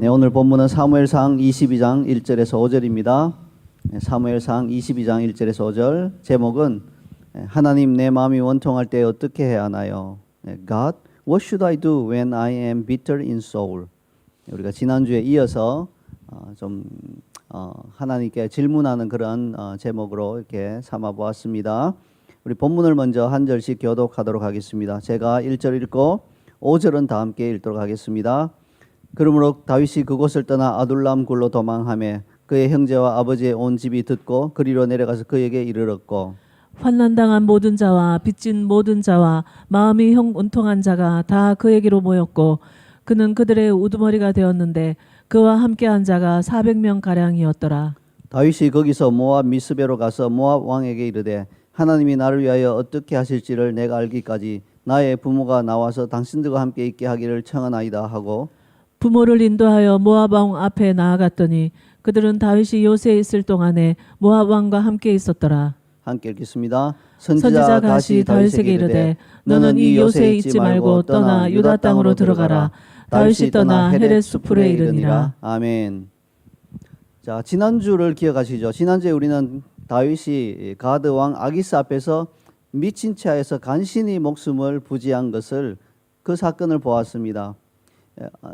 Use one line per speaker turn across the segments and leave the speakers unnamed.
네, 오늘 본문은 사무엘상 22장 1절에서 5절입니다. 사무엘상 22장 1절에서 5절 제목은 하나님 내 마음이 원통할 때 어떻게 해야 하나요? God, what should I do when I am bitter in soul? 우리가 지난주에 이어서 하나님께 질문하는 그런 제목으로 이렇게 삼아 보았습니다. 우리 본문을 먼저 한 절씩 교독하도록 하겠습니다. 제가 1절 읽고 5절은 다 함께 읽도록 하겠습니다. 그러므로 다윗이 그곳을 떠나 아둘람 굴로 도망하며 그의 형제와 아버지의 온 집이 듣고 그리로 내려가서 그에게 이르렀고
환난당한 모든 자와 빚진 모든 자와 마음이 원통한 자가 다 그에게로 모였고 그는 그들의 우두머리가 되었는데 그와 함께한 자가 400명 가량이었더라.
다윗이 거기서 모압 미스베로 가서 모압 왕에게 이르되 하나님이 나를 위하여 어떻게 하실지를 내가 알기까지 나의 부모가 나와서 당신들과 함께 있게 하기를 청하나이다 하고
부모를 인도하여 모압 왕 앞에 나아갔더니 그들은 다윗이 요새에 있을 동안에 모압 왕과 함께 있었더라.
함께 읽겠습니다.
선지자 갓이 다윗에게 이르되 너는 이 요새에 있지 말고 떠나 유다 땅으로 들어가라. 다윗이 떠나 헤렛 수풀에 이르니라.
아멘. 자, 지난주를 기억하시죠? 지난주에 우리는 다윗이 가드 왕 아기스 앞에서 미친 채하에서 간신히 목숨을 부지한 것을 그 사건을 보았습니다.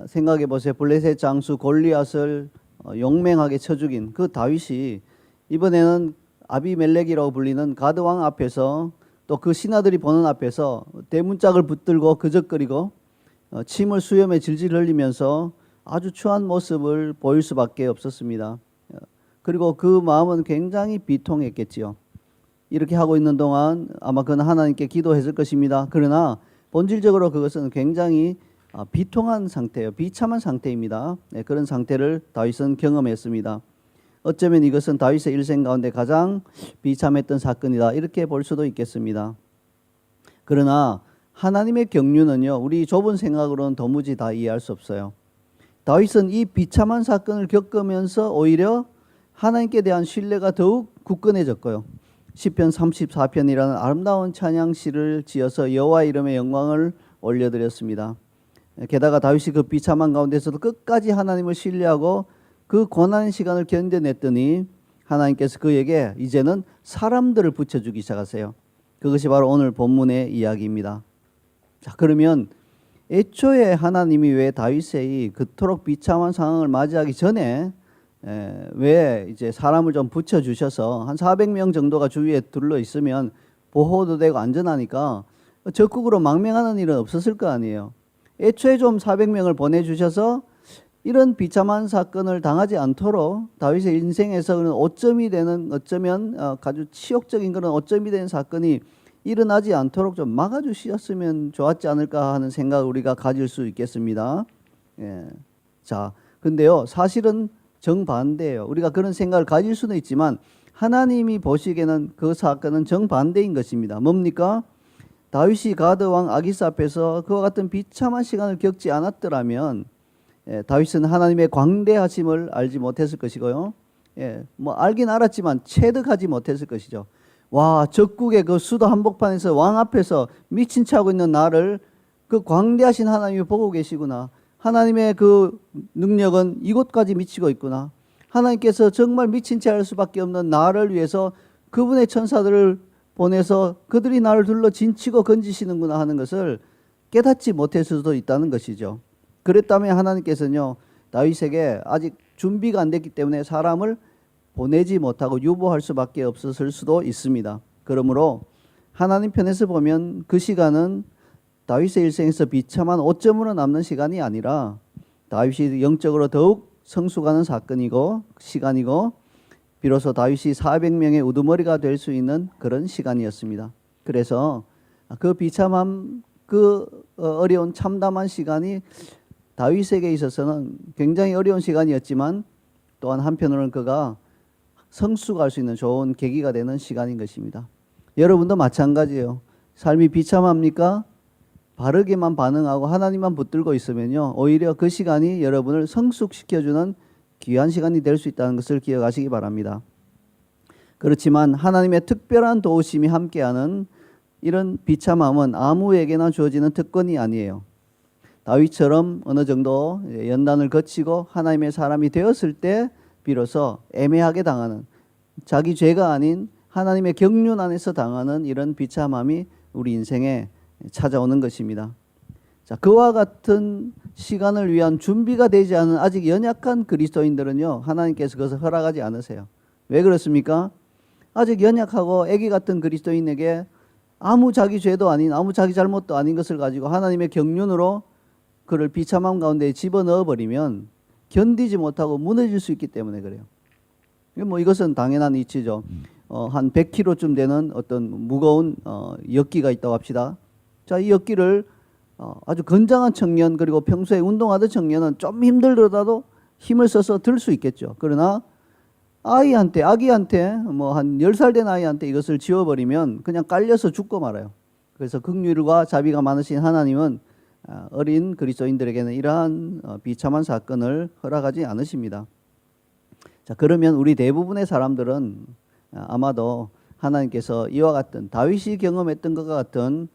생각해 보세요. 블레셋 장수 골리앗을 용맹하게 쳐 죽인 그 다윗이 이번에는 아비멜렉이라고 불리는 가드 왕 앞에서 또 그 신하들이 보는 앞에서 대문짝을 붙들고 그적거리고 침을 수염에 질질 흘리면서 아주 추한 모습을 보일 수밖에 없었습니다. 그리고 그 마음은 굉장히 비통했겠지요. 이렇게 하고 있는 동안 아마 그는 하나님께 기도했을 것입니다. 그러나 본질적으로 그것은 굉장히 비통한 상태예요. 비참한 상태입니다. 그런 상태를 다윗은 경험했습니다. 어쩌면 이것은 다윗의 일생 가운데 가장 비참했던 사건이다 이렇게 볼 수도 있겠습니다. 그러나 하나님의 경륜은요, 우리 좁은 생각으로는 도무지 다 이해할 수 없어요. 다윗은 이 비참한 사건을 겪으면서 오히려 하나님께 대한 신뢰가 더욱 굳건해졌고요. 시편 34편이라는 아름다운 찬양시를 지어서 여호와 이름의 영광을 올려드렸습니다. 게다가 다윗이 그 비참한 가운데서도 끝까지 하나님을 신뢰하고 그 고난의 시간을 견뎌냈더니 하나님께서 그에게 이제는 사람들을 붙여주기 시작하세요. 그것이 바로 오늘 본문의 이야기입니다. 자, 그러면 애초에 하나님이 왜 다윗의 그토록 비참한 상황을 맞이하기 전에 왜 이제 사람을 좀 붙여주셔서 한 400명 정도가 주위에 둘러 있으면 보호도 되고 안전하니까 적극으로 망명하는 일은 없었을 거 아니에요. 애초에 좀 400명을 보내주셔서 이런 비참한 사건을 당하지 않도록 다윗의 인생에서는 오점이 되는 어쩌면 아주 치욕적인 그런 오점이 되는 사건이 일어나지 않도록 좀 막아주셨으면 좋았지 않을까 하는 생각을 우리가 가질 수 있겠습니다. 자, 근데요 사실은 정반대예요. 우리가 그런 생각을 가질 수는 있지만 하나님이 보시기에는 그 사건은 정반대인 것입니다. 뭡니까? 다윗이 가드 왕 아기스 앞에서 그와 같은 비참한 시간을 겪지 않았더라면 다윗은 하나님의 광대하심을 알지 못했을 것이고요. 뭐 알긴 알았지만 체득하지 못했을 것이죠. 와, 적국의 그 수도 한복판에서 왕 앞에서 미친 체 하고 있는 나를 그 광대하신 하나님이 보고 계시구나. 하나님의 그 능력은 이곳까지 미치고 있구나. 하나님께서 정말 미친 채 할 수밖에 없는 나를 위해서 그분의 천사들을 보내서 그들이 나를 둘러 진치고 건지시는구나 하는 것을 깨닫지 못했을 수도 있다는 것이죠. 그랬다면 하나님께서는요, 다윗에게 아직 준비가 안 됐기 때문에 사람을 보내지 못하고 유보할 수밖에 없었을 수도 있습니다. 그러므로 하나님 편에서 보면 그 시간은 다윗의 일생에서 비참한 오점으로 남는 시간이 아니라 다윗이 영적으로 더욱 성숙하는 사건이고 시간이고 비로소 다윗이 400명의 우두머리가 될 수 있는 그런 시간이었습니다. 그래서 그 비참함, 그 어려운 참담한 시간이 다윗에게 있어서는 굉장히 어려운 시간이었지만 또한 한편으로는 그가 성숙할 수 있는 좋은 계기가 되는 시간인 것입니다. 여러분도 마찬가지예요. 삶이 비참합니까? 바르게만 반응하고 하나님만 붙들고 있으면요, 오히려 그 시간이 여러분을 성숙시켜주는 귀한 시간이 될 수 있다는 것을 기억하시기 바랍니다. 그렇지만 하나님의 특별한 도우심이 함께하는 이런 비참함은 아무에게나 주어지는 특권이 아니에요. 다윗처럼 어느 정도 연단을 거치고 하나님의 사람이 되었을 때 비로소 애매하게 당하는, 자기 죄가 아닌 하나님의 경륜 안에서 당하는 이런 비참함이 우리 인생에 찾아오는 것입니다. 자, 그와 같은 시간을 위한 준비가 되지 않은 아직 연약한 그리스도인들은요, 하나님께서 그것을 허락하지 않으세요. 왜 그렇습니까? 아직 연약하고 아기 같은 그리스도인에게 아무 자기 죄도 아닌, 아무 자기 잘못도 아닌 것을 가지고 하나님의 경륜으로 그를 비참함 가운데 집어넣어 버리면 견디지 못하고 무너질 수 있기 때문에 그래요. 뭐 이것은 당연한 이치죠. 한 100kg쯤 되는 어떤 무거운 엿기가 있다고 합시다. 자, 이 엿기를 아주 건장한 청년, 그리고 평소에 운동하던 청년은 좀 힘들더라도 힘을 써서 들 수 있겠죠. 그러나 아기한테 뭐 한 10살 된 아이한테 이것을 지워버리면 그냥 깔려서 죽고 말아요. 그래서 긍휼과 자비가 많으신 하나님은 어린 그리스도인들에게는 이러한 비참한 사건을 허락하지 않으십니다. 자, 그러면 우리 대부분의 사람들은 아마도 하나님께서 이와 같은 다윗이 경험했던 것과 같은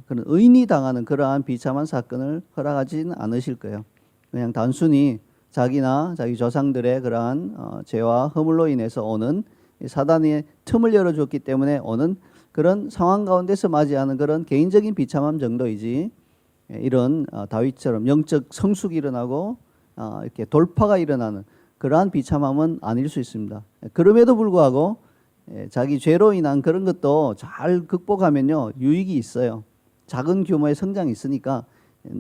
그런 의인이 당하는 그러한 비참한 사건을 허락하지는 않으실 거예요. 그냥 단순히 자기나 자기 조상들의 그러한 죄와 허물로 인해서 오는 사단의 틈을 열어줬기 때문에 오는 그런 상황 가운데서 맞이하는 그런 개인적인 비참함 정도이지, 이런 다윗처럼 영적 성숙이 일어나고 이렇게 돌파가 일어나는 그러한 비참함은 아닐 수 있습니다. 그럼에도 불구하고 자기 죄로 인한 그런 것도 잘 극복하면요, 유익이 있어요. 작은 규모의 성장이 있으니까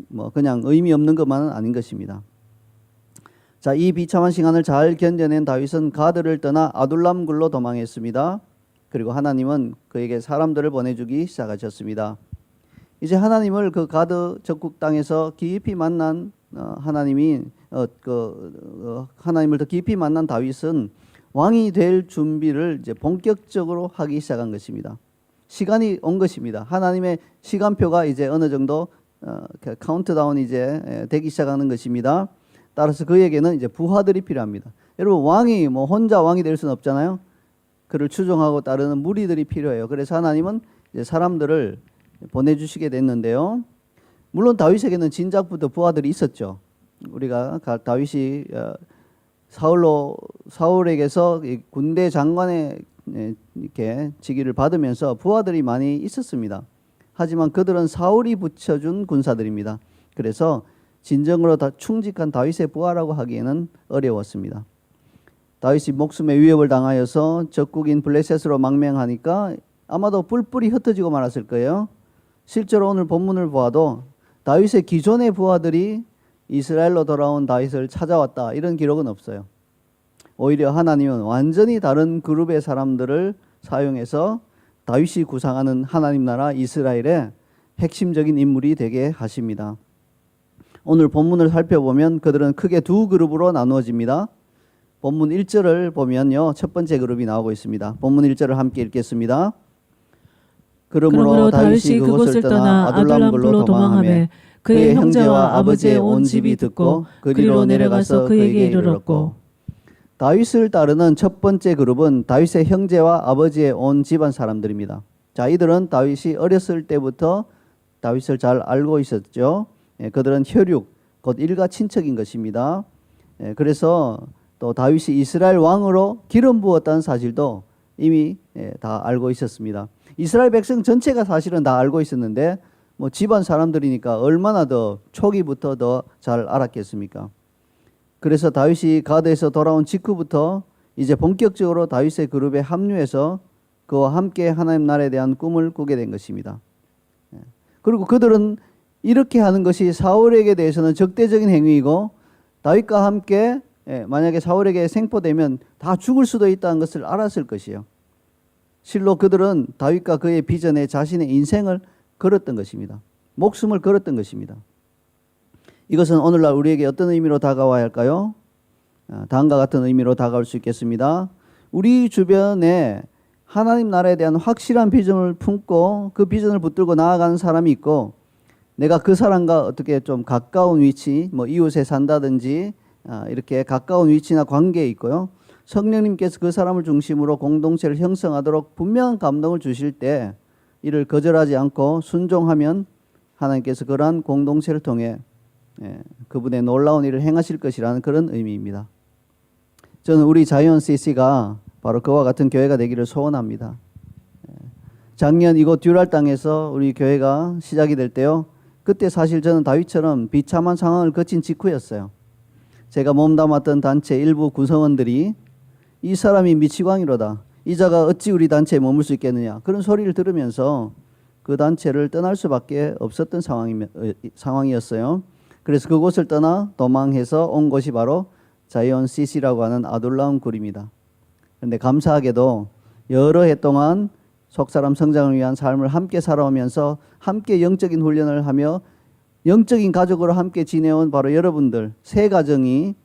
뭐 그냥 의미 없는 것만은 아닌 것입니다. 자, 이 비참한 시간을 잘 견뎌낸 다윗은 가드를 떠나 아둘람 굴로 도망했습니다. 그리고 하나님은 그에게 사람들을 보내주기 시작하셨습니다. 이제 하나님을 그 가드 적국 땅에서 깊이 만난 하나님을 더 깊이 만난 다윗은 왕이 될 준비를 이제 본격적으로 하기 시작한 것입니다. 시간이 온 것입니다. 하나님의 시간표가 이제 어느 정도 카운트다운이 이제 되기 시작하는 것입니다. 따라서 그에게는 이제 부하들이 필요합니다. 여러분, 왕이 뭐 혼자 왕이 될 수는 없잖아요. 그를 추종하고 따르는 무리들이 필요해요. 그래서 하나님은 이제 사람들을 보내주시게 됐는데요. 물론 다윗에게는 진작부터 부하들이 있었죠. 우리가 다윗이 사울에게서 군대 장관의 이렇게 직위를 받으면서 부하들이 많이 있었습니다. 하지만 그들은 사울이 붙여준 군사들입니다. 그래서 진정으로 다 충직한 다윗의 부하라고 하기에는 어려웠습니다. 다윗이 목숨의 위협을 당하여서 적국인 블레셋으로 망명하니까 아마도 뿔뿔이 흩어지고 말았을 거예요. 실제로 오늘 본문을 보아도 다윗의 기존의 부하들이 이스라엘로 돌아온 다윗을 찾아왔다, 이런 기록은 없어요. 오히려 하나님은 완전히 다른 그룹의 사람들을 사용해서 다윗이 구상하는 하나님 나라 이스라엘의 핵심적인 인물이 되게 하십니다. 오늘 본문을 살펴보면 그들은 크게 두 그룹으로 나누어집니다. 본문 1절을 보면요, 첫 번째 그룹이 나오고 있습니다. 본문 1절을 함께 읽겠습니다. 그러므로 다윗이 그곳을 떠나 아둘람 굴로 도망하며 그의 형제와 아버지의 온 집이 듣고 그리로 내려가서 그에게 이르렀고. 다윗을 따르는 첫 번째 그룹은 다윗의 형제와 아버지의 온 집안 사람들입니다. 자, 이들은 다윗이 어렸을 때부터 다윗을 잘 알고 있었죠. 그들은 혈육, 곧 일가 친척인 것입니다. 그래서 또 다윗이 이스라엘 왕으로 기름 부었다는 사실도 이미 다 알고 있었습니다. 이스라엘 백성 전체가 사실은 다 알고 있었는데 뭐 집안 사람들이니까 얼마나 더 초기부터 더 잘 알았겠습니까? 그래서 다윗이 가드에서 돌아온 직후부터 이제 본격적으로 다윗의 그룹에 합류해서 그와 함께 하나님 나라에 대한 꿈을 꾸게 된 것입니다. 그리고 그들은 이렇게 하는 것이 사울에게 대해서는 적대적인 행위이고 다윗과 함께 만약에 사울에게 생포되면 다 죽을 수도 있다는 것을 알았을 것이에요. 실로 그들은 다윗과 그의 비전에 자신의 인생을 걸었던 것입니다. 목숨을 걸었던 것입니다. 이것은 오늘날 우리에게 어떤 의미로 다가와야 할까요? 다음과 같은 의미로 다가올 수 있겠습니다. 우리 주변에 하나님 나라에 대한 확실한 비전을 품고 그 비전을 붙들고 나아가는 사람이 있고, 내가 그 사람과 어떻게 좀 가까운 위치, 뭐 이웃에 산다든지 이렇게 가까운 위치나 관계에 있고요. 성령님께서 그 사람을 중심으로 공동체를 형성하도록 분명한 감동을 주실 때 이를 거절하지 않고 순종하면 하나님께서 그러한 공동체를 통해 그분의 놀라운 일을 행하실 것이라는 그런 의미입니다. 저는 우리 자이언 CC가 바로 그와 같은 교회가 되기를 소원합니다. 작년 이곳 듀랄 땅에서 우리 교회가 시작이 될 때요. 그때 사실 저는 다윗처럼 비참한 상황을 거친 직후였어요. 제가 몸담았던 단체 일부 구성원들이 이 사람이 미치광이로다. 이 자가 어찌 우리 단체에 머물 수 있겠느냐. 그런 소리를 들으면서 그 단체를 떠날 수밖에 없었던 상황이었어요. 그래서 그곳을 떠나 도망해서 온 곳이 바로 자이언 CC라고 하는 아둘라운 굴입니다. 그런데 감사하게도 여러 해 동안 속사람 성장을 위한 삶을 함께 살아오면서 함께 영적인 훈련을 하며 영적인 가족으로 함께 지내온 바로 여러분들 세 가정이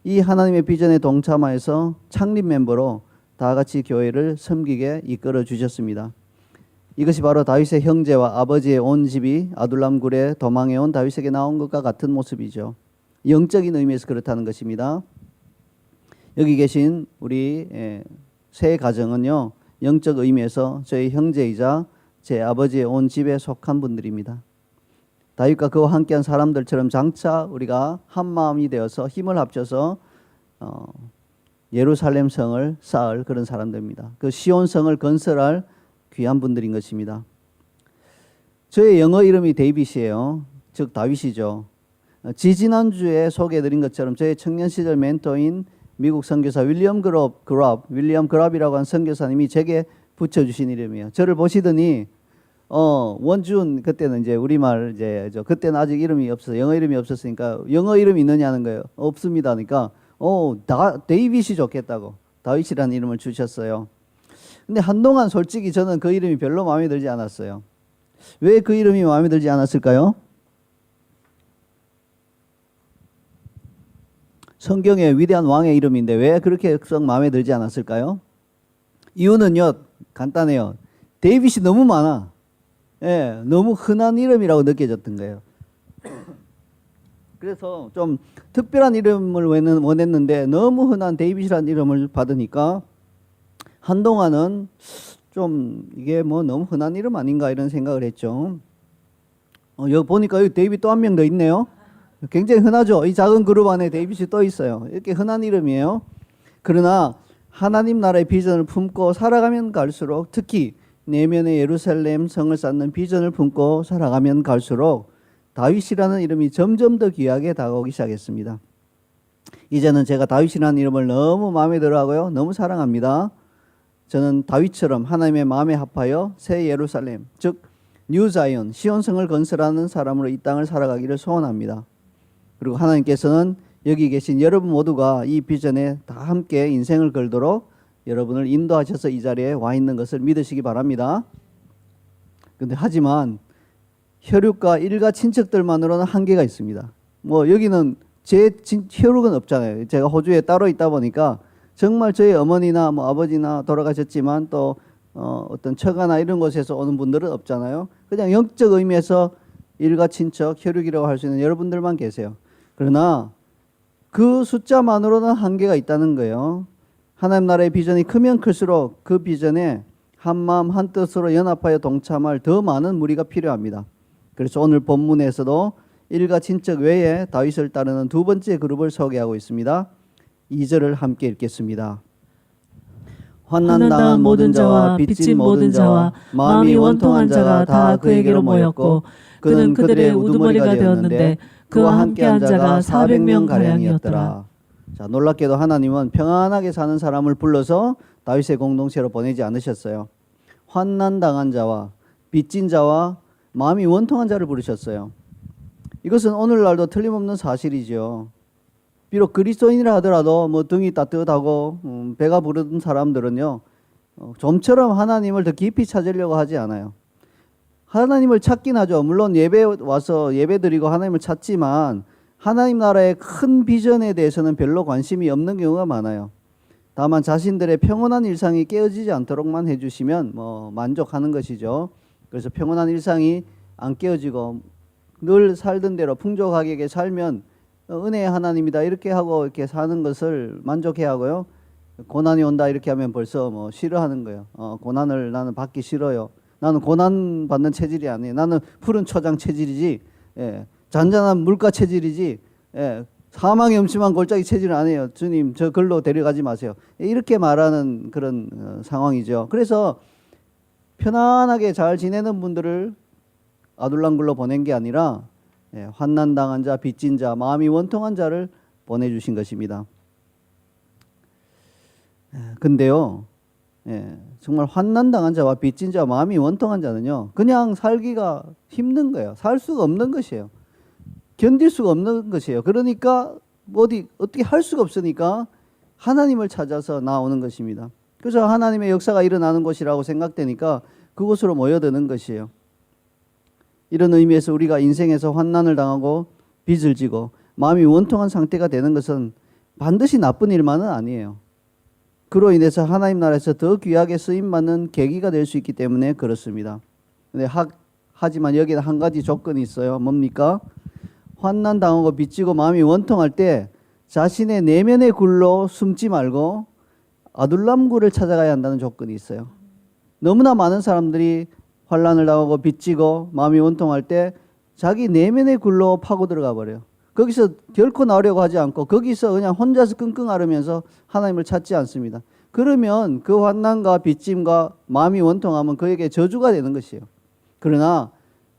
이 하나님의 비전에 동참하여서 창립 멤버로 다 같이 교회를 섬기게 이끌어 주셨습니다. 이것이 바로 다윗의 형제와 아버지의 온 집이 아둘람 굴에 도망해온 다윗에게 나온 것과 같은 모습이죠. 영적인 의미에서 그렇다는 것입니다. 여기 계신 우리 세 가정은요. 영적 의미에서 저희 형제이자 제 아버지의 온 집에 속한 분들입니다. 다윗과 그와 함께한 사람들처럼 장차 우리가 한 마음이 되어서 힘을 합쳐서 예루살렘 성을 쌓을 그런 사람들입니다. 그 시온 성을 건설할 귀한 분들인 것입니다. 저의 영어 이름이 데이빗이에요. 즉 다윗이죠. 지지난주에 소개해드린 것처럼 저의 청년 시절 멘토인 미국 선교사 윌리엄 그랍이라고 하는 선교사님이 제게 붙여주신 이름이에요. 저를 보시더니 원준 그때는 이제 우리말 이제 그때는 아직 이름이 없어서 영어 이름이 없었으니까 영어 이름이 있느냐는 거예요. 없습니다. 그러니까 데이빗이 좋겠다고 다윗이라는 이름을 주셨어요. 근데 한동안 솔직히 저는 그 이름이 별로 마음에 들지 않았어요. 왜 그 이름이 마음에 들지 않았을까요? 성경의 위대한 왕의 이름인데 왜 그렇게 썩 마음에 들지 않았을까요? 이유는요, 간단해요. 데이빗이 너무 많아. 예, 너무 흔한 이름이라고 느껴졌던 거예요. 그래서 좀 특별한 이름을 원했는데 너무 흔한 데이빗이라는 이름을 받으니까 한동안은 좀 이게 뭐 너무 흔한 이름 아닌가 이런 생각을 했죠. 여기 보니까 여기 데이빗 또 한 명 더 있네요. 굉장히 흔하죠. 이 작은 그룹 안에 데이빗이 또 있어요. 이렇게 흔한 이름이에요. 그러나 하나님 나라의 비전을 품고 살아가면 갈수록 특히 내면의 예루살렘 성을 쌓는 비전을 품고 살아가면 갈수록 다윗이라는 이름이 점점 더 귀하게 다가오기 시작했습니다. 이제는 제가 다윗이라는 이름을 너무 마음에 들어하고요. 너무 사랑합니다. 저는 다윗처럼 하나님의 마음에 합하여 새 예루살렘, 즉 뉴 자이언, 시온성을 건설하는 사람으로 이 땅을 살아가기를 소원합니다. 그리고 하나님께서는 여기 계신 여러분 모두가 이 비전에 다 함께 인생을 걸도록 여러분을 인도하셔서 이 자리에 와 있는 것을 믿으시기 바랍니다. 근데 하지만 혈육과 일가 친척들만으로는 한계가 있습니다. 뭐 여기는 제 혈육은 없잖아요. 제가 호주에 따로 있다 보니까 정말 저희 어머니나 뭐 아버지나 돌아가셨지만 또 어떤 처가나 이런 곳에서 오는 분들은 없잖아요. 그냥 영적 의미에서 일가 친척 혈육이라고 할 수 있는 여러분들만 계세요. 그러나 그 숫자만으로는 한계가 있다는 거예요. 하나님 나라의 비전이 크면 클수록 그 비전에 한 마음 한 뜻으로 연합하여 동참할 더 많은 무리가 필요합니다. 그래서 오늘 본문에서도 일가 친척 외에 다윗을 따르는 두 번째 그룹을 소개하고 있습니다. 2절을 함께 읽겠습니다.
환난당한 모든 자와 빚진 모든 자와 마음이 원통한 자가 다 그에게로 모였고 그는 그들의 우두머리가 되었는데 그와 함께한 자가 400명 가량이었더라.
자, 놀랍게도 하나님은 평안하게 사는 사람을 불러서 다윗의 공동체로 보내지 않으셨어요. 환난당한 자와 빚진 자와 마음이 원통한 자를 부르셨어요. 이것은 오늘날도 틀림없는 사실이죠. 비록 그리스도인이라 하더라도 뭐 등이 따뜻하고 배가 부르던 사람들은요, 좀처럼 하나님을 더 깊이 찾으려고 하지 않아요. 하나님을 찾긴 하죠. 물론 예배 와서 예배 드리고 하나님을 찾지만 하나님 나라의 큰 비전에 대해서는 별로 관심이 없는 경우가 많아요. 다만 자신들의 평온한 일상이 깨어지지 않도록만 해주시면 뭐 만족하는 것이죠. 그래서 평온한 일상이 안 깨어지고 늘 살던 대로 풍족하게 살면 은혜의 하나님이다 이렇게 하고 이렇게 사는 것을 만족해야 하고요. 고난이 온다 이렇게 하면 벌써 뭐 싫어하는 거예요. 고난을 나는 받기 싫어요. 나는 고난 받는 체질이 아니에요. 나는 푸른 초장 체질이지. 예. 잔잔한 물가 체질이지 사망의 음침한 골짜기 체질은 아니에요. 주님 저 글로 데려가지 마세요. 이렇게 말하는 그런 상황이죠. 그래서 편안하게 잘 지내는 분들을 아둘람굴로 보낸 게 아니라 환난당한 자, 빚진 자, 마음이 원통한 자를 보내주신 것입니다. 근데요, 정말 환난당한 자와 빚진 자와 마음이 원통한 자는요, 그냥 살기가 힘든 거예요. 살 수가 없는 것이에요. 견딜 수가 없는 것이에요. 그러니까 어떻게 할 수가 없으니까 하나님을 찾아서 나오는 것입니다. 그래서 하나님의 역사가 일어나는 곳이라고 생각되니까 그곳으로 모여드는 것이에요. 이런 의미에서 우리가 인생에서 환난을 당하고 빚을 지고 마음이 원통한 상태가 되는 것은 반드시 나쁜 일만은 아니에요. 그로 인해서 하나님 나라에서 더 귀하게 쓰임받는 계기가 될 수 있기 때문에 그렇습니다. 근데 하지만 여기에 한 가지 조건이 있어요. 뭡니까? 환난 당하고 빚지고 마음이 원통할 때 자신의 내면의 굴로 숨지 말고 아둘람굴을 찾아가야 한다는 조건이 있어요. 너무나 많은 사람들이 환난을 당하고 빚지고 마음이 원통할 때 자기 내면의 굴로 파고 들어가 버려요. 거기서 결코 나오려고 하지 않고 거기서 그냥 혼자서 끙끙 앓으면서 하나님을 찾지 않습니다. 그러면 그 환난과 빚짐과 마음이 원통하면 그에게 저주가 되는 것이에요. 그러나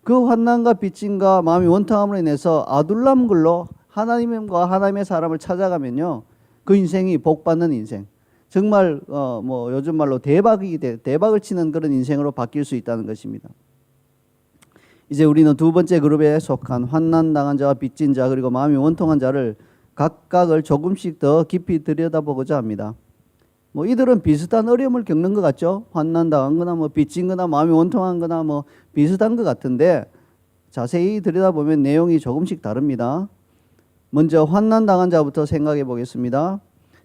그 환난과 빚짐과 마음이 원통함으로 인해서 아둘람굴로 하나님과 하나님의 사람을 찾아가면요, 그 인생이 복받는 인생, 정말 뭐 요즘 말로 대박을 치는 그런 인생으로 바뀔 수 있다는 것입니다. 이제 우리는 두 번째 그룹에 속한 환난 당한 자와 빚진 자 그리고 마음이 원통한 자를 각각을 조금씩 더 깊이 들여다보고자 합니다. 뭐 이들은 비슷한 어려움을 겪는 것 같죠. 환난 당한 거나 뭐 빚진 거나 마음이 원통한 거나 뭐 비슷한 것 같은데 자세히 들여다보면 내용이 조금씩 다릅니다. 먼저 환난 당한 자부터 생각해 보겠습니다.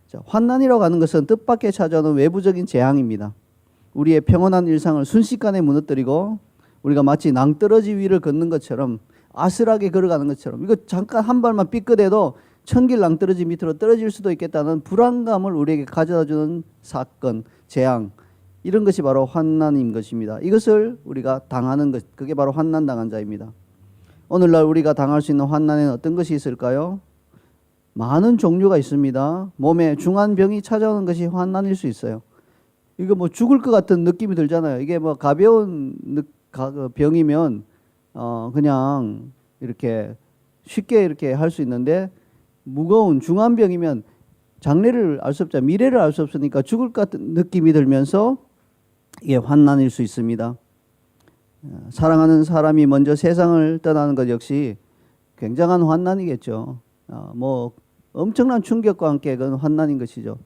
자, 환난이라고 하는 것은 뜻밖의 찾아오는 외부적인 재앙입니다. 우리의 평온한 일상을 순식간에 무너뜨리고 우리가 마치 낭떠러지 위를 걷는 것처럼 아슬하게 걸어가는 것처럼 이거 잠깐 한 발만 삐끗해도 천길 낭떠러지 밑으로 떨어질 수도 있겠다는 불안감을 우리에게 가져다주는 사건, 재앙, 이런 것이 바로 환난인 것입니다. 이것을 우리가 당하는 것, 그게 바로 환난 당한 자입니다. 오늘날 우리가 당할 수 있는 환난에는 어떤 것이 있을까요? 많은 종류가 있습니다. 몸에 중한 병이 찾아오는 것이 환난일 수 있어요. 이거 뭐 죽을 것 같은 느낌이 들잖아요. 이게 뭐 가벼운 병이면 그냥 이렇게 쉽게 이렇게 할 수 있는데 무거운 중한 병이면 장래를 알 수 없자 미래를 알 수 없으니까 죽을 것 같은 느낌이 들면서 이게 환난일 수 있습니다. 사랑하는 사람이 먼저 세상을 떠나는 것 역시 굉장한 환난이겠죠. 뭐 엄청난 충격과 함께 그건 환난인 것이죠.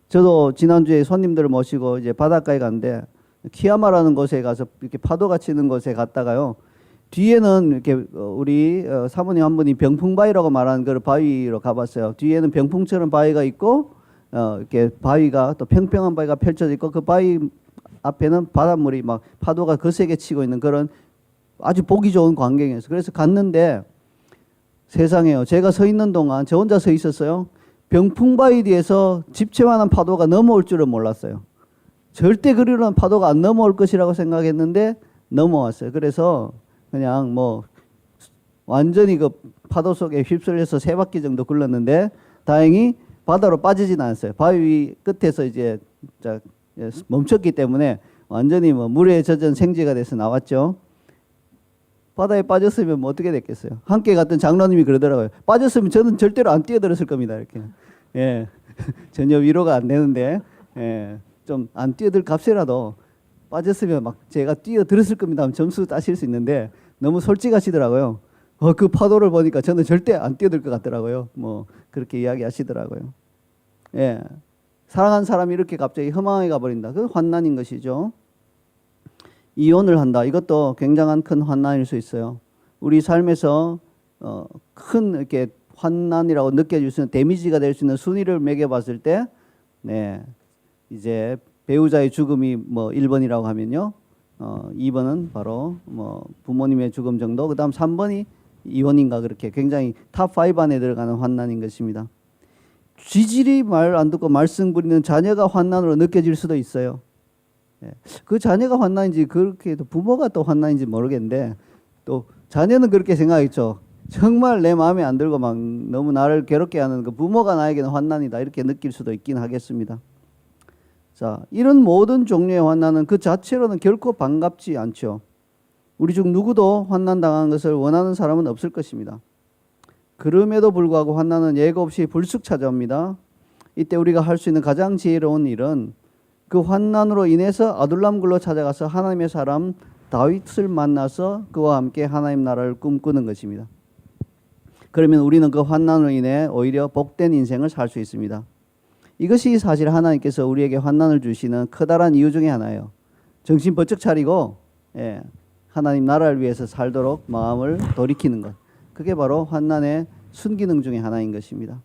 저도 지난주에 손님들을 모시고 이제 바닷가에 갔는데 키야마라는 곳에 가서 이렇게 파도가 치는 곳에 갔다가요. 뒤에는 이렇게 우리 사모님 한 분이 병풍바위라고 말하는 그 바위로 가봤어요. 뒤에는 병풍처럼 바위가 있고 이렇게 바위가 또 평평한 바위가 펼쳐져 있고 그 바위 앞에는 바닷물이 막 파도가 거세게 치고 있는 그런 아주 보기 좋은 광경이었어요. 그래서 갔는데 세상에요. 제가 서 있는 동안 저 혼자 서 있었어요. 병풍바위 뒤에서 집채만한 파도가 넘어올 줄은 몰랐어요. 절대 그리로는 파도가 안 넘어올 것이라고 생각했는데 넘어왔어요. 그래서 그냥 뭐 완전히 그 파도 속에 휩쓸려서 3바퀴 정도 굴렀는데 다행히 바다로 빠지진 않았어요. 바위 끝에서 이제 멈췄기 때문에 완전히 뭐 물에 젖은 생쥐가 돼서 나왔죠. 바다에 빠졌으면 뭐 어떻게 됐겠어요. 함께 갔던 장로님이 그러더라고요. 빠졌으면 저는 절대로 안 뛰어들었을 겁니다. 이렇게. 예. 전혀 위로가 안 되는데, 예. 좀 안 뛰어들 값이라도 빠졌으면 막 제가 뛰어들었을 겁니다 하면 점수 따실 수 있는데 너무 솔직하시더라고요. 그 파도를 보니까 저는 절대 안 뛰어들 것 같더라고요. 뭐 그렇게 이야기하시더라고요. 예. 사랑하는 사람이 이렇게 갑자기 허망하게 가버린다. 그건 환난인 것이죠. 이혼을 한다. 이것도 굉장한 큰 환난일 수 있어요. 우리 삶에서 큰 이렇게 환난이라고 느껴질 수 있는 데미지가 될 수 있는 순위를 매겨봤을 때, 네, 이제 배우자의 죽음이 뭐 1번이라고 하면요, 2번은 바로 뭐 부모님의 죽음 정도, 그다음 3번이 이혼인가 그렇게 굉장히 탑5 안에 들어가는 환난인 것입니다. 쥐질이 말 안 듣고 말썽 부리는 자녀가 환난으로 느껴질 수도 있어요. 그 자녀가 환난인지 그렇게 부모가 또 환난인지 모르겠는데 또 자녀는 그렇게 생각했죠. 정말 내 마음에 안 들고 막 너무 나를 괴롭게 하는 그 부모가 나에게는 환난이다 이렇게 느낄 수도 있긴 하겠습니다. 자, 이런 모든 종류의 환난은 그 자체로는 결코 반갑지 않죠. 우리 중 누구도 환난 당한 것을 원하는 사람은 없을 것입니다. 그럼에도 불구하고 환난은 예고 없이 불쑥 찾아옵니다. 이때 우리가 할 수 있는 가장 지혜로운 일은 그 환난으로 인해서 아둘람굴로 찾아가서 하나님의 사람 다윗을 만나서 그와 함께 하나님 나라를 꿈꾸는 것입니다. 그러면 우리는 그 환난으로 인해 오히려 복된 인생을 살 수 있습니다. 이것이 사실 하나님께서 우리에게 환난을 주시는 커다란 이유 중에 하나예요. 정신 번쩍 차리고 하나님 나라를 위해서 살도록 마음을 돌이키는 것. 그게 바로 환난의 순기능 중에 하나인 것입니다.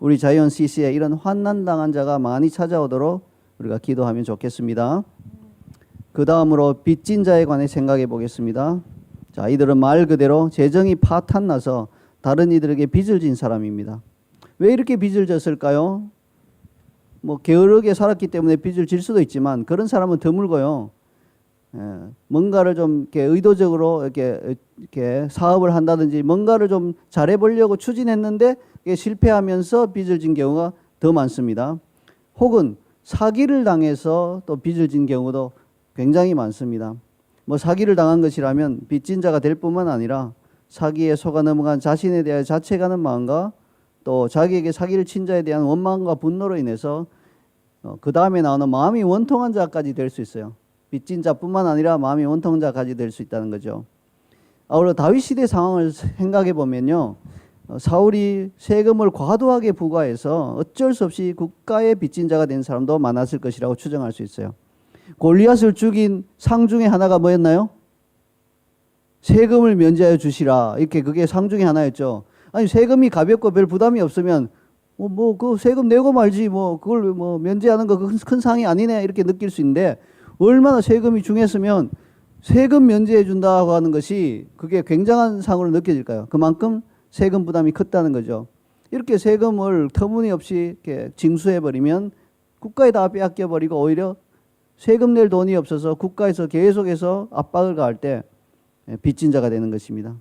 우리 자이언 CC에 이런 환난 당한 자가 많이 찾아오도록 우리가 기도하면 좋겠습니다. 그 다음으로 빚진 자에 관해 생각해 보겠습니다. 자, 이들은 말 그대로 재정이 파탄나서 다른 이들에게 빚을 진 사람입니다. 왜 이렇게 빚을 졌을까요? 뭐 게으르게 살았기 때문에 빚을 질 수도 있지만 그런 사람은 드물고요. 뭔가를 좀 이렇게 의도적으로 이렇게 사업을 한다든지 뭔가를 좀 잘해보려고 추진했는데 실패하면서 빚을 진 경우가 더 많습니다. 혹은 사기를 당해서 또 빚을 진 경우도 굉장히 많습니다. 뭐 사기를 당한 것이라면 빚진 자가 될 뿐만 아니라 사기에 속아 넘어간 자신에 대해 자책하는 마음과 또 자기에게 사기를 친 자에 대한 원망과 분노로 인해서 그 다음에 나오는 마음이 원통한 자까지 될 수 있어요. 빚진 자뿐만 아니라 마음이 원통한 자까지 될 수 있다는 거죠. 아울러 다윗 시대 상황을 생각해 보면요, 사울이 세금을 과도하게 부과해서 어쩔 수 없이 국가의 빚진 자가 된 사람도 많았을 것이라고 추정할 수 있어요. 골리앗을 죽인 상 중에 하나가 뭐였나요? 세금을 면제하여 주시라. 이렇게 그게 상 중에 하나였죠. 아니 세금이 가볍고 별 부담이 없으면 그 세금 내고 말지 그걸 면제하는 거 큰 상이 아니네 이렇게 느낄 수 있는데 얼마나 세금이 중했으면 세금 면제해 준다고 하는 것이 그게 굉장한 상으로 느껴질까요? 그만큼 세금 부담이 컸다는 거죠. 이렇게 세금을 터무니없이 이렇게 징수해 버리면 국가에 다 빼앗겨 버리고 오히려 세금 낼 돈이 없어서 국가에서 계속해서 압박을 가할 때 빚진 자가 되는 것입니다.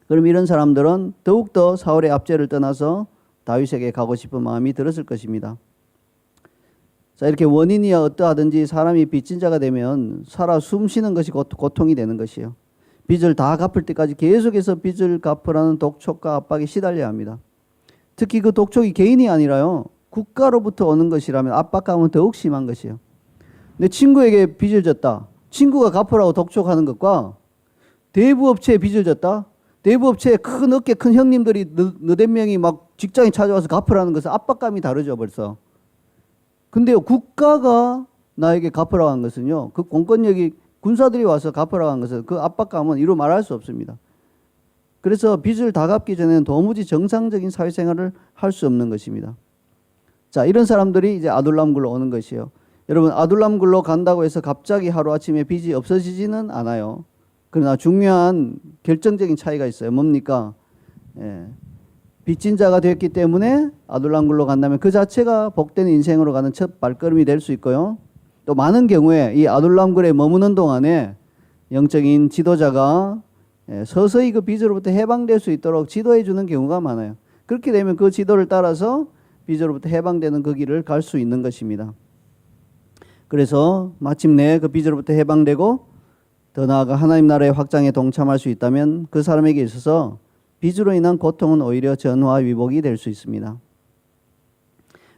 그럼 이런 사람들은 더욱더 사울의 압제를 떠나서 다윗에게 가고 싶은 마음이 들었을 것입니다. 자, 이렇게 원인이야 어떠하든지 사람이 빚진 자가 되면 살아 숨쉬는 것이 고통이 되는 것이에요. 빚을 다 갚을 때까지 계속해서 빚을 갚으라는 독촉과 압박에 시달려야 합니다. 특히 그 독촉이 개인이 아니라요, 국가로부터 오는 것이라면 압박감은 더욱 심한 것이에요. 내 친구에게 빚을 졌다. 친구가 갚으라고 독촉하는 것과 대부업체에 빚을 졌다. 대부업체에 큰 어깨 큰 형님들이 너댓 명이 막 직장에 찾아와서 갚으라는 것은 압박감이 다르죠 벌써. 근데요, 국가가 나에게 갚으라고 한 것은요, 그 공권력이 군사들이 와서 갚으라고 한 것은 그 압박감은 이루 말할 수 없습니다. 그래서 빚을 다 갚기 전에는 도무지 정상적인 사회생활을 할 수 없는 것입니다. 자, 이런 사람들이 이제 아둘람굴로 오는 것이에요. 여러분, 아둘람굴로 간다고 해서 갑자기 하루아침에 빚이 없어지지는 않아요. 그러나 중요한 결정적인 차이가 있어요. 뭡니까? 빚진 자가 됐기 때문에 아둘람굴로 간다면 그 자체가 복된 인생으로 가는 첫 발걸음이 될 수 있고요. 또 많은 경우에 이 아둘람굴에 머무는 동안에 영적인 지도자가 서서히 그 빚으로부터 해방될 수 있도록 지도해 주는 경우가 많아요. 그렇게 되면 그 지도를 따라서 빚으로부터 해방되는 그 길을 갈 수 있는 것입니다. 그래서 마침내 그 빚으로부터 해방되고 더 나아가 하나님 나라의 확장에 동참할 수 있다면 그 사람에게 있어서 빚으로 인한 고통은 오히려 전화위복이 될 수 있습니다.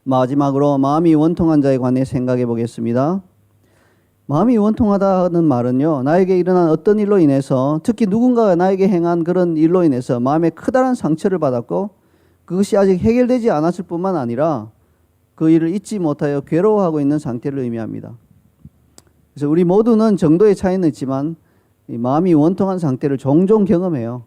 마지막으로 마음이 원통한 자에 관해 생각해 보겠습니다. 마음이 원통하다는 말은요, 나에게 일어난 어떤 일로 인해서, 특히 누군가가 나에게 행한 그런 일로 인해서 마음에 커다란 상처를 받았고 그것이 아직 해결되지 않았을 뿐만 아니라 그 일을 잊지 못하여 괴로워하고 있는 상태를 의미합니다. 그래서 우리 모두는 정도의 차이는 있지만 이 마음이 원통한 상태를 종종 경험해요.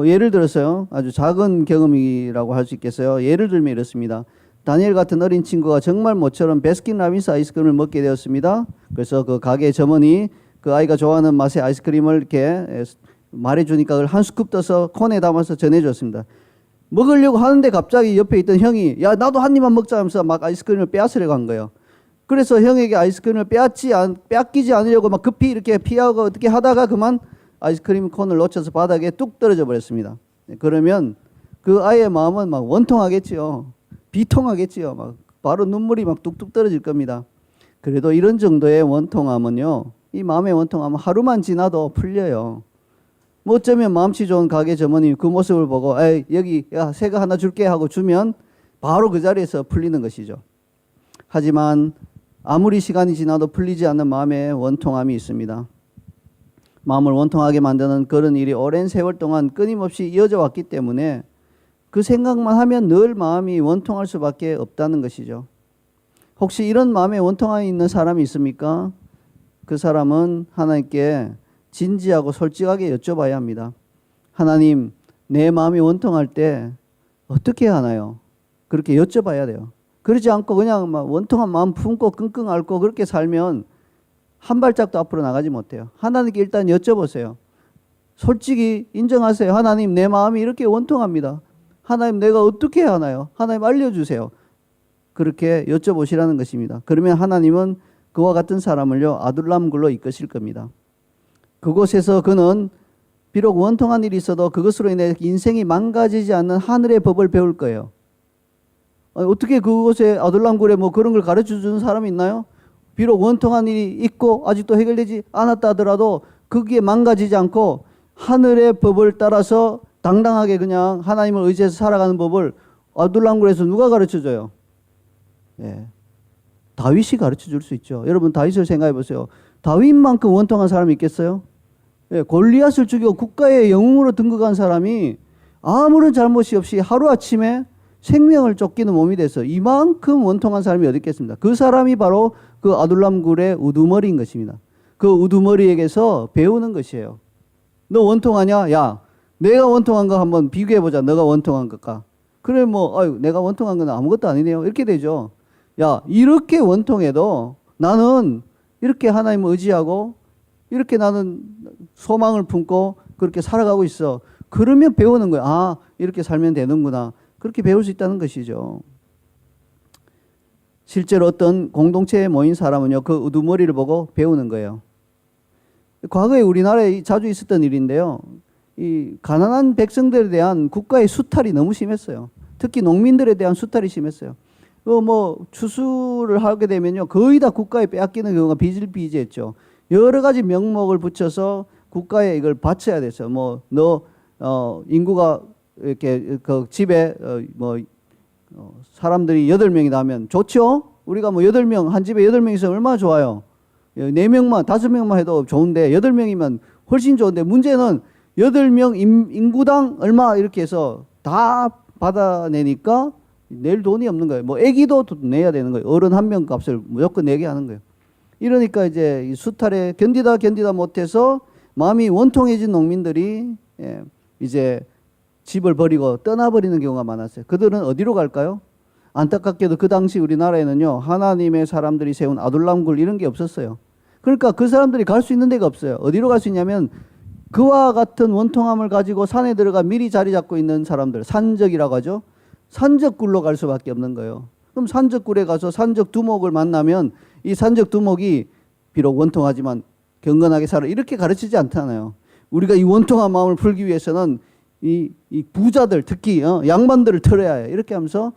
예를 들어서요, 아주 작은 경험이라고 할 수 있겠어요. 예를 들면 이렇습니다. 다니엘 같은 어린 친구가 정말 모처럼 베스킨라빈스 아이스크림을 먹게 되었습니다. 그래서 그 가게 점원이 그 아이가 좋아하는 맛의 아이스크림을 이렇게 말해주니까 그걸 한 스쿱 떠서 콘에 담아서 전해줬습니다. 먹으려고 하는데 갑자기 옆에 있던 형이 야 나도 한 입만 먹자 하면서 막 아이스크림을 빼앗으려고 한 거예요. 그래서 형에게 아이스크림을 빼앗기지 않으려고 막 급히 이렇게 피하고 어떻게 하다가 그만 아이스크림 콘을 놓쳐서 바닥에 뚝 떨어져 버렸습니다. 그러면 그 아이의 마음은 막 원통하겠지요. 비통하겠지요. 막 바로 눈물이 막 뚝뚝 떨어질 겁니다. 그래도 이런 정도의 원통함은요, 이 마음의 원통함은 하루만 지나도 풀려요. 뭐 어쩌면 마음씨 좋은 가게 점원이 그 모습을 보고 에이 여기 야 새거 하나 줄게 하고 주면 바로 그 자리에서 풀리는 것이죠. 하지만 아무리 시간이 지나도 풀리지 않는 마음의 원통함이 있습니다. 마음을 원통하게 만드는 그런 일이 오랜 세월 동안 끊임없이 이어져 왔기 때문에 그 생각만 하면 늘 마음이 원통할 수밖에 없다는 것이죠. 혹시 이런 마음에 원통함이 있는 사람이 있습니까? 그 사람은 하나님께 진지하고 솔직하게 여쭤봐야 합니다. 하나님, 내 마음이 원통할 때 어떻게 하나요? 그렇게 여쭤봐야 돼요. 그러지 않고 그냥 막 원통한 마음 품고 끙끙 앓고 그렇게 살면 한 발짝도 앞으로 나가지 못해요. 하나님께 일단 여쭤보세요. 솔직히 인정하세요. 하나님, 내 마음이 이렇게 원통합니다. 하나님, 내가 어떻게 해야 하나요? 하나님 알려주세요. 그렇게 여쭤보시라는 것입니다. 그러면 하나님은 그와 같은 사람을요, 아둘람굴로 이끄실 겁니다. 그곳에서 그는 비록 원통한 일이 있어도 그것으로 인해 인생이 망가지지 않는 하늘의 법을 배울 거예요. 어떻게 그곳에 아둘람굴에 뭐 그런 걸 가르쳐 주는 사람이 있나요? 비록 원통한 일이 있고 아직도 해결되지 않았다 하더라도 거기에 망가지지 않고 하늘의 법을 따라서 당당하게 그냥 하나님을 의지해서 살아가는 법을 아둘람굴에서 누가 가르쳐 줘요? 예. 다윗이 가르쳐 줄 수 있죠. 여러분 다윗을 생각해 보세요. 다윗만큼 원통한 사람이 있겠어요? 예, 골리앗을 죽이고 국가의 영웅으로 등극한 사람이 아무런 잘못이 없이 하루아침에 생명을 쫓기는 몸이 돼서 이만큼 원통한 사람이 어디 있겠습니까? 그 사람이 바로 그 아둘람굴의 우두머리인 것입니다. 그 우두머리에게서 배우는 것이에요. 너 원통하냐? 야, 내가 원통한 거 한번 비교해보자. 너가 원통한 것과. 그래 뭐 아유, 내가 원통한 건 아무것도 아니네요. 이렇게 되죠. 야, 이렇게 원통해도 나는 이렇게 하나님을 의지하고 이렇게 나는 소망을 품고 그렇게 살아가고 있어. 그러면 배우는 거야. 아, 이렇게 살면 되는구나. 그렇게 배울 수 있다는 것이죠. 실제로 어떤 공동체에 모인 사람은요, 그 우두머리를 보고 배우는 거예요. 과거에 우리나라에 자주 있었던 일인데요. 이 가난한 백성들에 대한 국가의 수탈이 너무 심했어요. 특히 농민들에 대한 수탈이 심했어요. 뭐 추수를 하게 되면요, 거의 다 국가에 빼앗기는 경우가 비일비재했죠. 여러 가지 명목을 붙여서 국가에 이걸 바쳐야 됐어요. 뭐 너 인구가 이렇게 그 집에 사람들이 8명이 나면 좋죠? 우리가 뭐 8명, 한 집에 8명 있으면 얼마나 좋아요. 4명만, 5명만 해도 좋은데 8명이면 훨씬 좋은데 문제는 8명 인구당 얼마 이렇게 해서 다 받아내니까 낼 돈이 없는 거예요. 뭐 애기도 내야 되는 거예요. 어른 한 명 값을 무조건 내게 하는 거예요. 이러니까 이제 이 수탈에 견디다 못해서 마음이 원통해진 농민들이 이제 집을 버리고 떠나버리는 경우가 많았어요. 그들은 어디로 갈까요? 안타깝게도 그 당시 우리나라에는요, 하나님의 사람들이 세운 아둘람굴 이런 게 없었어요. 그러니까 그 사람들이 갈 수 있는 데가 없어요. 어디로 갈 수 있냐면 그와 같은 원통함을 가지고 산에 들어가 미리 자리 잡고 있는 사람들, 산적이라고 하죠. 산적굴로 갈 수밖에 없는 거예요. 그럼 산적굴에 가서 산적 두목을 만나면 이 산적 두목이 비록 원통하지만 경건하게 살아 이렇게 가르치지 않잖아요. 우리가 이 원통한 마음을 풀기 위해서는 이 부자들 특히 양반들을 털어야 해. 이렇게 하면서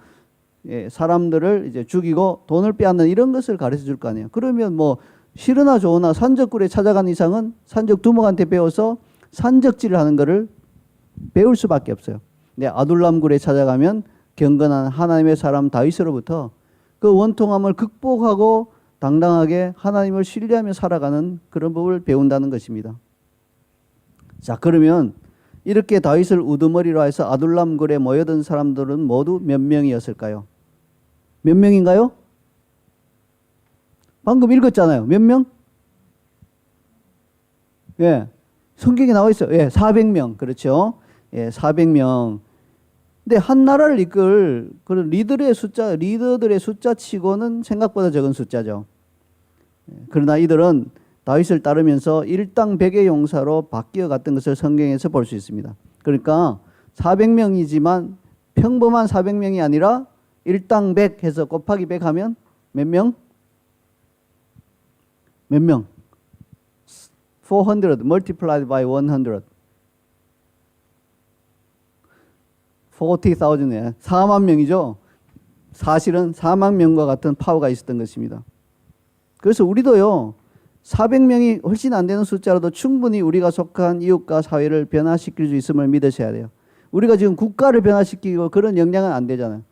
사람들을 이제 죽이고 돈을 빼앗는 이런 것을 가르쳐 줄 거 아니에요. 그러면 뭐 싫으나 좋으나 산적굴에 찾아간 이상은 산적 두목한테 배워서 산적질을 하는 것을 배울 수밖에 없어요. 근데 아둘람굴에 찾아가면 경건한 하나님의 사람 다윗으로부터 그 원통함을 극복하고 당당하게 하나님을 신뢰하며 살아가는 그런 법을 배운다는 것입니다. 자, 그러면 이렇게 다윗을 우두머리로 해서 아둘람굴에 모여든 사람들은 모두 몇 명이었을까요? 몇 명인가요? 방금 읽었잖아요. 몇 명? 예. 성경에 나와 있어요. 예, 400명. 그렇죠. 예, 400명. 근데 한 나라를 이끌 그런 리더들의 숫자 치고는 생각보다 적은 숫자죠. 그러나 이들은 다윗을 따르면서 일당 100의 용사로 바뀌어 갔던 것을 성경에서 볼 수 있습니다. 그러니까 400명이지만 평범한 400명이 아니라 일당 100 해서 곱하기 100 하면 몇 명? 몇 명? 400 multiplied by 100. 40,000에 4만 명이죠. 사실은 4만 명과 같은 파워가 있었던 것입니다. 그래서 우리도요, 400명이 훨씬 안 되는 숫자라도 충분히 우리가 속한 이웃과 사회를 변화시킬 수 있음을 믿으셔야 돼요. 우리가 지금 국가를 변화시키고 그런 역량은 안 되잖아요.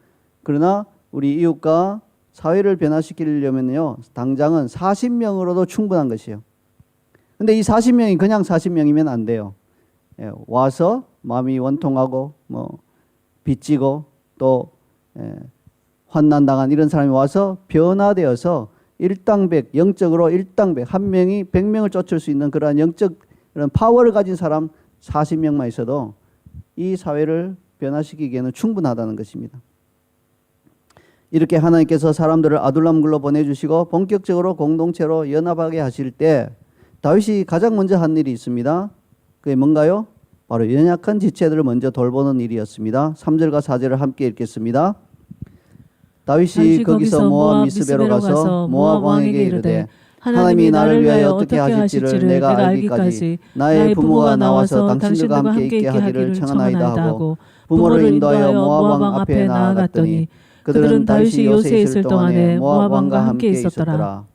그러나 우리 이웃과 사회를 변화시키려면요, 당장은 40명으로도 충분한 것이에요. 근데 이 40명이 그냥 40명이면 안 돼요. 예, 와서 마음이 원통하고 빚지고 또 환난당한 이런 사람이 와서 변화되어서 일당백, 영적으로 일당백, 한 명이 100명을 쫓을 수 있는 그러한 영적 그런 파워를 가진 사람 40명만 있어도 이 사회를 변화시키기에는 충분하다는 것입니다. 이렇게 하나님께서 사람들을 아둘람굴로 보내주시고 본격적으로 공동체로 연합하게 하실 때 다윗이 가장 먼저 한 일이 있습니다. 그게 뭔가요? 바로 연약한 지체들을 먼저 돌보는 일이었습니다. 3절과 4절을 함께 읽겠습니다. 다윗이 거기서 모압 미스베로 가서 모압 왕에게 이르되 하나님이 나를 위하여 어떻게 하실지를 내가 알기까지 나의 부모가 나와서 당신들과 함께 있게 하기를 청하나이다 하고 부모를 인도하여 모압 왕 앞에 나아갔더니 그들은 다윗이 요새에 있을 동안에 모압 왕과 함께 있었더라.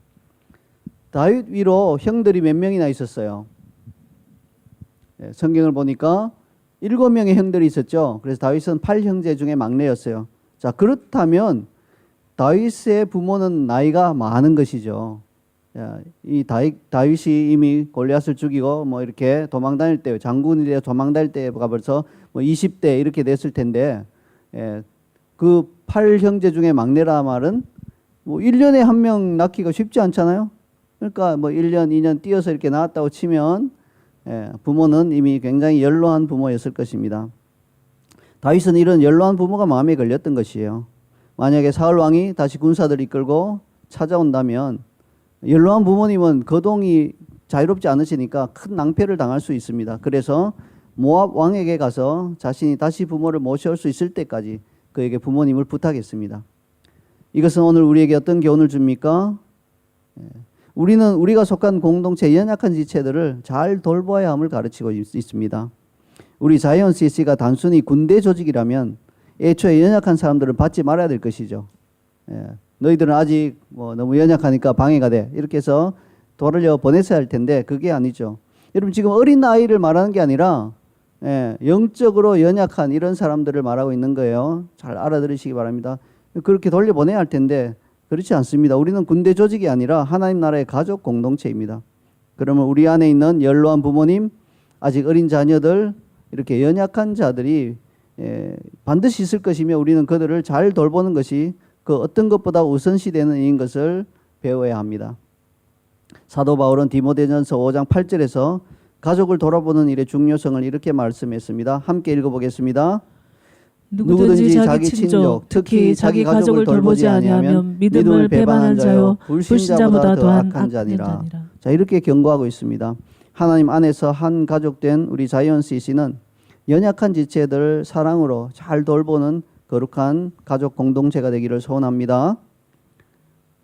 다윗 위로 형들이 몇 명이나 있었어요? 성경을 보니까 7명의 형들이 있었죠. 그래서 다윗은 8형제 중에 막내였어요. 자, 그렇다면 다윗의 부모는 나이가 많은 것이죠. 이 다윗이 이미 골리앗을 죽이고 이렇게 도망 다닐 때, 장군이 되어 도망 다닐 때가 벌써 20대 이렇게 됐을 텐데, 그 8형제 중에 막내라 말은 1년에 한 명 낳기가 쉽지 않잖아요. 그러니까 1년, 2년 뛰어서 이렇게 낳았다고 치면 부모는 이미 굉장히 연로한 부모였을 것입니다. 다윗은 이런 연로한 부모가 마음에 걸렸던 것이에요. 만약에 사울 왕이 다시 군사들 이끌고 찾아온다면 연로한 부모님은 거동이 자유롭지 않으시니까 큰 낭패를 당할 수 있습니다. 그래서 모압 왕에게 가서 자신이 다시 부모를 모셔올 수 있을 때까지 그에게 부모님을 부탁했습니다. 이것은 오늘 우리에게 어떤 교훈을 줍니까? 우리가 속한 공동체 연약한 지체들을 잘 돌봐야 함을 가르치고 있습니다. 우리 자이언 CC가 단순히 군대 조직이라면 애초에 연약한 사람들을 받지 말아야 될 것이죠. 너희들은 아직 너무 연약하니까 방해가 돼. 이렇게 해서 돌려 보냈어야 할 텐데 그게 아니죠. 여러분 지금 어린 아이를 말하는 게 아니라 영적으로 연약한 이런 사람들을 말하고 있는 거예요. 잘 알아들으시기 바랍니다. 그렇게 돌려보내야 할 텐데 그렇지 않습니다. 우리는 군대 조직이 아니라 하나님 나라의 가족 공동체입니다. 그러면 우리 안에 있는 연로한 부모님, 아직 어린 자녀들, 이렇게 연약한 자들이 반드시 있을 것이며 우리는 그들을 잘 돌보는 것이 그 어떤 것보다 우선시되는 일인 것을 배워야 합니다. 사도 바울은 디모데전서 5장 8절에서 가족을 돌아보는 일의 중요성을 이렇게 말씀했습니다. 함께 읽어보겠습니다.
누구든지 자기 친족, 특히 자기 가족을 돌보지 아니하면 믿음을 배반한 자요 불신자보다 더 악한 자니라.
자, 이렇게 경고하고 있습니다. 하나님 안에서 한 가족된 우리 자이언 CC는 연약한 지체들을 사랑으로 잘 돌보는 거룩한 가족 공동체가 되기를 소원합니다.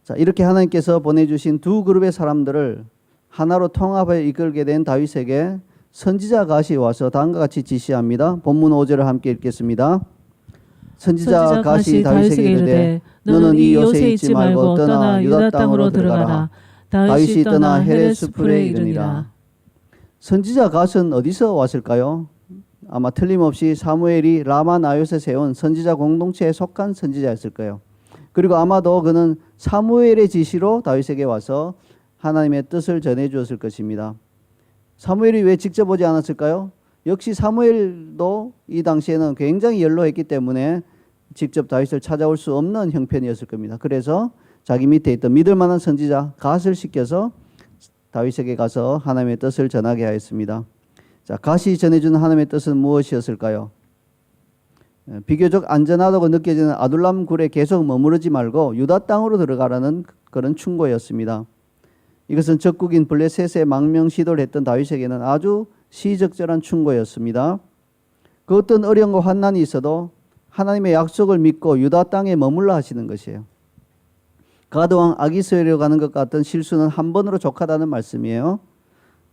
자, 이렇게 하나님께서 보내주신 두 그룹의 사람들을 하나로 통합해 이끌게 된 다윗에게 선지자 갓이 와서 다음과 같이 지시합니다. 본문 5절을 함께 읽겠습니다. 선지자 갓이 다윗에게 이르되 너는 이 요새에 있지 말고 떠나 유다 땅으로 들어가라. 다윗이 떠나 헤레스풀에 이르니라. 선지자 갓은 어디서 왔을까요? 아마 틀림없이 사무엘이 라마 나요세 세운 선지자 공동체에 속한 선지자였을 거예요. 그리고 아마도 그는 사무엘의 지시로 다윗에게 와서 하나님의 뜻을 전해 주었을 것입니다. 사무엘이 왜 직접 오지 않았을까요? 역시 사무엘도 이 당시에는 굉장히 연로했기 때문에 직접 다윗을 찾아올 수 없는 형편이었을 겁니다. 그래서 자기 밑에 있던 믿을 만한 선지자 갓을 시켜서 다윗에게 가서 하나님의 뜻을 전하게 하였습니다. 자, 갓이 전해준 하나님의 뜻은 무엇이었을까요? 비교적 안전하다고 느껴지는 아둘람 굴에 계속 머무르지 말고 유다 땅으로 들어가라는 그런 충고였습니다. 이것은 적국인 블레셋의 망명 시도를 했던 다윗에게는 아주 시적절한 충고였습니다. 그 어떤 어려움과 환난이 있어도 하나님의 약속을 믿고 유다 땅에 머물러 하시는 것이에요. 가드 왕 아기스에로 가는 것 같은 실수는 한 번으로 족하다는 말씀이에요.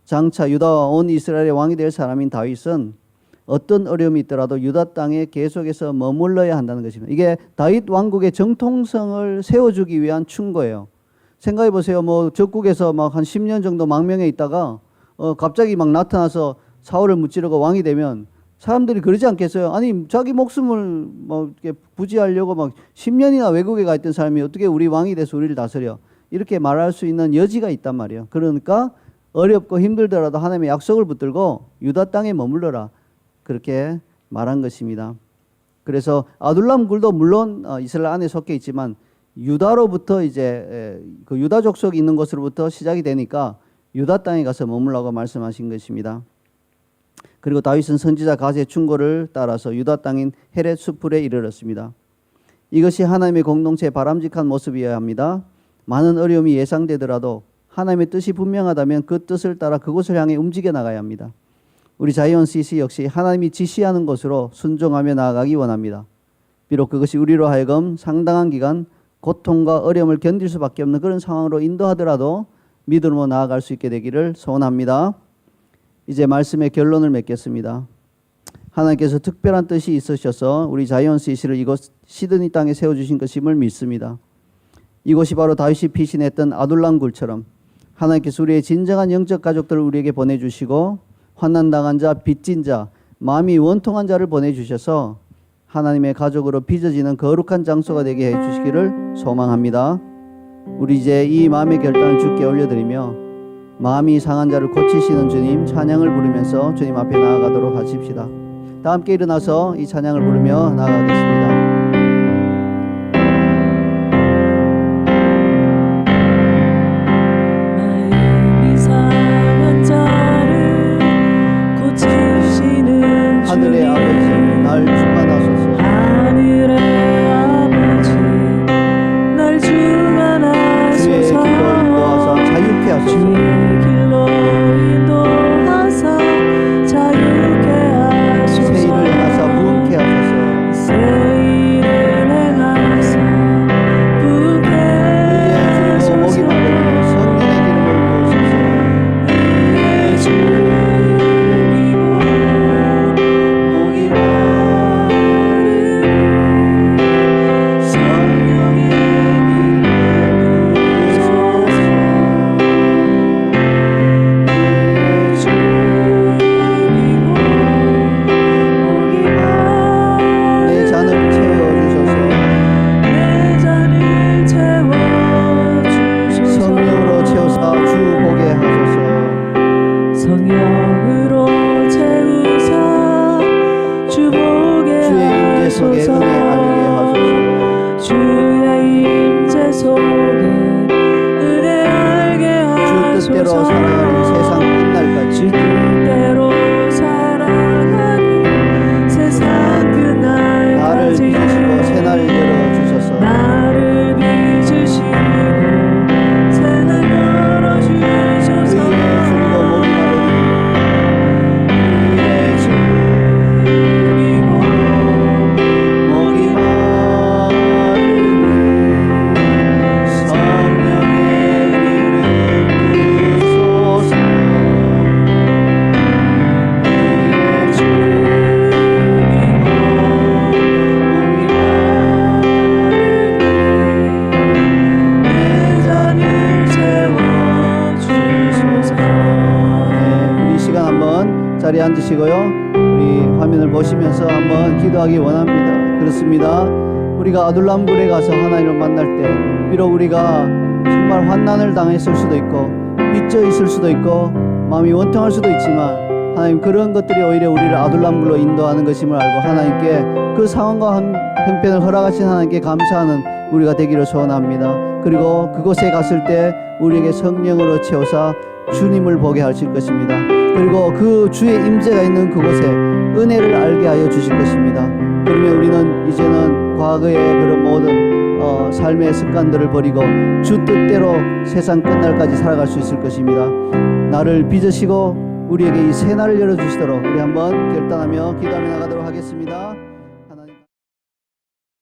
장차 유다와 온 이스라엘의 왕이 될 사람인 다윗은 어떤 어려움이 있더라도 유다 땅에 계속해서 머물러야 한다는 것입니다. 이게 다윗 왕국의 정통성을 세워주기 위한 충고예요. 생각해 보세요. 뭐 적국에서 막 한 10년 정도 망명해 있다가 갑자기 막 나타나서 사울을 무찌르고 왕이 되면 사람들이 그러지 않겠어요? 아니 자기 목숨을 뭐 이렇게 부지하려고 막 10년이나 외국에 가 있던 사람이 어떻게 우리 왕이 돼서 우리를 다스려? 이렇게 말할 수 있는 여지가 있단 말이에요. 그러니까 어렵고 힘들더라도 하나님의 약속을 붙들고 유다 땅에 머물러라. 그렇게 말한 것입니다. 그래서 아둘람 굴도 물론 이스라엘 안에 속해 있지만 유다로부터 이제 그 유다 족속이 있는 곳으로부터 시작이 되니까 유다 땅에 가서 머물라고 말씀하신 것입니다. 그리고 다윗은 선지자 갓의 충고를 따라서 유다 땅인 헤렛 수풀에 이르렀습니다. 이것이 하나님의 공동체의 바람직한 모습이어야 합니다. 많은 어려움이 예상되더라도 하나님의 뜻이 분명하다면 그 뜻을 따라 그곳을 향해 움직여 나가야 합니다. 우리 자이언 CC 역시 하나님이 지시하는 곳으로 순종하며 나아가기 원합니다. 비록 그것이 우리로 하여금 상당한 기간 고통과 어려움을 견딜 수밖에 없는 그런 상황으로 인도하더라도 믿음으로 나아갈 수 있게 되기를 소원합니다. 이제 말씀의 결론을 맺겠습니다. 하나님께서 특별한 뜻이 있으셔서 우리 자이언 CC를 이곳 시드니 땅에 세워주신 것임을 믿습니다. 이곳이 바로 다윗이 피신했던 아둘람 굴처럼 하나님께서 우리의 진정한 영적 가족들을 우리에게 보내주시고 환난당한 자, 빚진 자, 마음이 원통한 자를 보내주셔서 하나님의 가족으로 빚어지는 거룩한 장소가 되게 해주시기를 소망합니다. 우리 이제 이 마음의 결단을 주께 올려드리며 마음이 상한 자를 고치시는 주님 찬양을 부르면서 주님 앞에 나아가도록 하십시다. 다 함께 일어나서 이 찬양을 부르며 나아가겠습니다. 하늘의 아버지 날 충만하소서.
하늘의 아버지 날 충만하소서.
주의 길로 인도하사 자유케 하소서.
주의 길로 인도하사 자유케 하소서.
새 일을 행하사 부흥케 하소서.
새 일을 행하사 부흥케 하소서.
목이 마르니 성령의 기름을 부으소서.
의의 주님이고 목이 마르니 성령의 기름을 부으소서. 의의 주님이고 목이 마르니
내 잔을 채워주소서.
내 잔을 채워주소서.
성령으로 채우사 주 보게 하소서.
성령으로 채우사 주 보게
주의 임재 속에
하소서.
은혜 알게 하소서.
주의 임재 속에 은혜 알게
주 뜻대로
하소서.
살아가는 세상 끝날까지
주 뜻대로 살아가는 세상
나를
끝날까지
빚으시고 새날 열어주소서.
나를 빚으시고 새날 열어주소서.
의의 줄고 목이 마르니
의의 주이고 목이 마르니 성령의 기름 부으소서. 의의 주이고 목이 마르니 내 잔을 채워주소서.
네, 우리 이 시간 한번 자리에 앉으시고요. 우리 화면을 보시면서 한번 기도하기 원합니다. 그렇습니다. 우리가 아둘람굴에 가서 하나님을 만날 때 비록 우리가 정말 환난을 당했을 수도 있고 빚져 있을 수도 있고 마음이 원통할 수도 있지만 하나님 그런 것들이 오히려 우리를 아둘람굴로 인도하는 것임을 알고 하나님께 그 상황과 형편을 허락하신 하나님께 감사하는 우리가 되기를 소원합니다. 그리고 그곳에 갔을 때 우리에게 성령으로 채워서 주님을 보게 하실 것입니다. 그리고 그 주의 임재가 있는 그곳에 은혜를 알게 하여 주실 것입니다. 그러면 우리는 이제는 과거의 그런 모든 삶의 습관들을 버리고 주 뜻대로 세상 끝날까지 살아갈 수 있을 것입니다. 나를 빚으시고 우리에게 이 새 날을 열어주시도록 우리 한번 결단하며 기도하며 나가도록 하겠습니다.